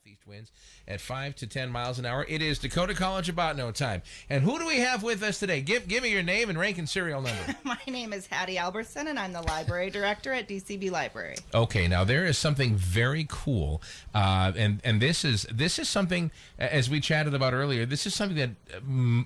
southeast winds at 5 to 10 miles an hour. It is Dakota College About No Time. And who do we have with us today? Give me your name and rank and serial number. My name is Hattie Albertson, and I'm the library director at DCB Library. Okay, now there is something very cool, and this is something, as we chatted about earlier, this is something that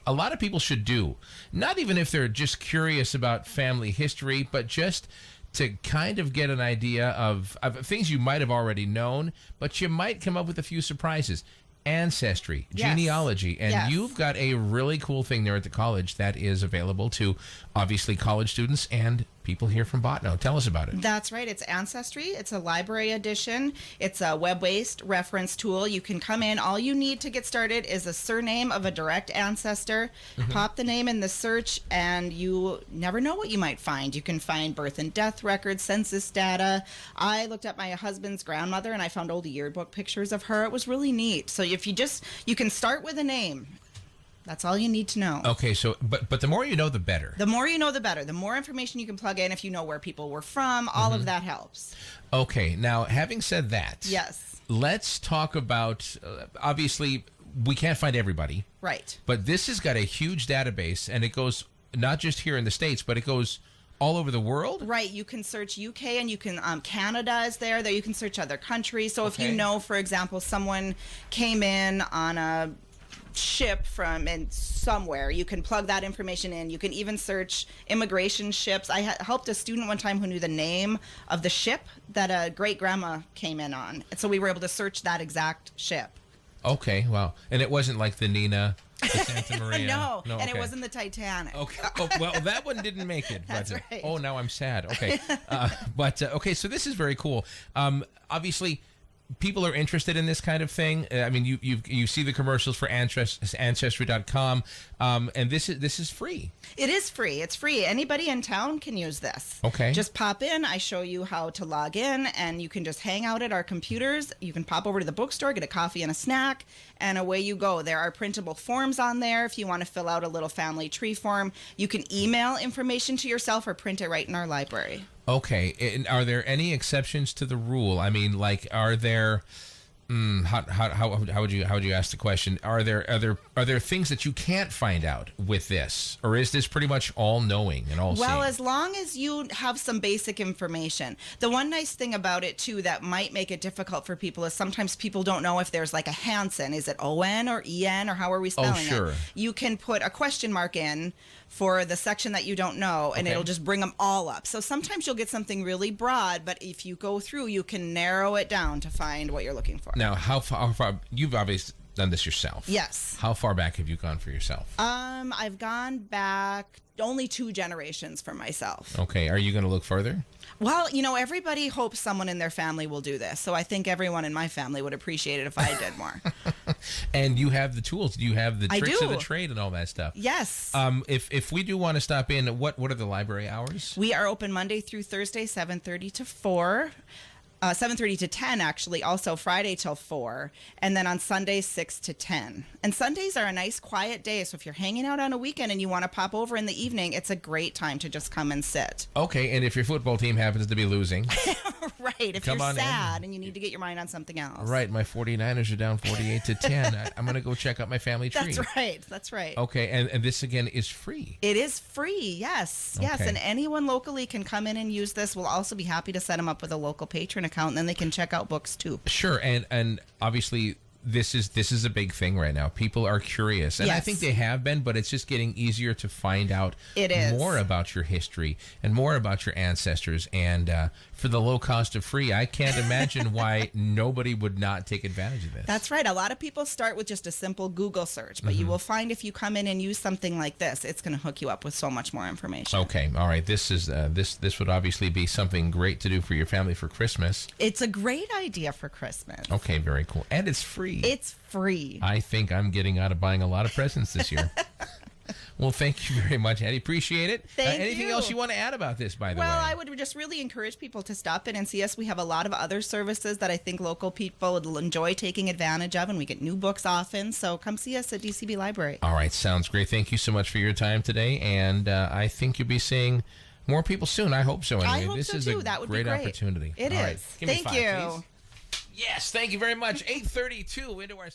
a lot of people should do. Not even if they're just curious about family history, but just to kind of get an idea of things you might have already known, but you might come up with a few surprises. Ancestry, genealogy, and you've got a really cool thing there at the college that is available to obviously college students and people here from Botno. Tell us about it. That's right. It's Ancestry. It's a library edition. It's a web-based reference tool. You can come in. All you need to get started is a surname of a direct ancestor. Pop the name in the search, and you never know what you might find. You can find birth and death records, census data. I looked at my husband's grandmother, and I found old yearbook pictures of her. It was really neat. So if you can start with a name. That's all you need to know. Okay, so but the more you know, the better. The more you know, the better. The more information you can plug in, if you know where people were from, all of that helps. Okay, now having said that, yes, let's talk about obviously we can't find everybody, right? But this has got a huge database, and it goes not just here in the States, but it goes all over the world? Right. You can search UK, and you can, Canada is there. You can search other countries. So if you know, for example, someone came in on a ship from somewhere, you can plug that information in. You can even search immigration ships. I helped a student one time who knew the name of the ship that a great grandma came in on. And so we were able to search that exact ship. Okay, wow. And it wasn't like the Nina, the Santa Maria. No, and it wasn't the Titanic. Okay. Oh, well, that one didn't make it. That's right. Oh, now I'm sad. Okay. Okay, so this is very cool. Obviously, people are interested in this kind of thing. I mean, you see the commercials for Ancestry.com, and this is free. It is free. It's free. Anybody in town can use this. Okay. Just pop in. I show you how to log in, and you can just hang out at our computers. You can pop over to the bookstore, get a coffee and a snack, and away you go. There are printable forms on there if you want to fill out a little family tree form. You can email information to yourself or print it right in our library. Okay, and are there any exceptions to the rule? I mean, like, are there? How would you ask the question? Are there things that you can't find out with this, or is this pretty much all knowing and all seeing? Well, as long as you have some basic information. The one nice thing about it too that might make it difficult for people is sometimes people don't know if there's like a Hansen. Is it O-N or E-N, or how are we spelling it? You can put a question mark in for the section that you don't know, and it'll just bring them all up. So sometimes you'll get something really broad, but if you go through, you can narrow it down to find what you're looking for. Now, how far you've obviously done this yourself? Yes. How far back have you gone for yourself? I've gone back only 2 generations for myself. Okay. Are you going to look further? Well, everybody hopes someone in their family will do this. So I think everyone in my family would appreciate it if I did more. And you have the tools. You have the tricks of the trade and all that stuff. Yes. If we do want to stop in, what are the library hours? We are open Monday through Thursday, 7:30 to 4. 7:30 to 10, actually, also Friday till 4, and then on Sundays 6 to 10. And Sundays are a nice quiet day, so if you're hanging out on a weekend and you want to pop over in the evening, it's a great time to just come and sit. Okay, and if your football team happens to be losing. Right, if you're sad and you need to get your mind on something else. Right, my 49ers are down 48 to 10. I'm going to go check out my family tree. That's right. Okay, and this again is free. It is free, yes. Okay. Yes, and anyone locally can come in and use this. We'll also be happy to set them up with a local patron account, and then they can check out books too. Sure, and obviously this is a big thing right now. People are curious, and I think they have been, but it's just getting easier to find out more about your history and more about your ancestors. And for the low cost of free, I can't imagine why nobody would not take advantage of this. That's right. A lot of people start with just a simple Google search, but you will find if you come in and use something like this, it's going to hook you up with so much more information. Okay, all right. This is this would obviously be something great to do for your family for Christmas. It's a great idea for Christmas. Okay, very cool, and it's free. It's free. I think I'm getting out of buying a lot of presents this year. Well, thank you very much, Hattie. Appreciate it. Anything else you want to add about this, by the way? Well, I would just really encourage people to stop in and see us. We have a lot of other services that I think local people would enjoy taking advantage of, and we get new books often. So come see us at DCB Library. All right. Sounds great. Thank you so much for your time today. And I think you'll be seeing more people soon. I hope so. Anyway. I hope this so, is too. a that would great be great. opportunity. It All is. Right. Give me Thank 5, you. Please. Yes, thank you very much. 8:32 into our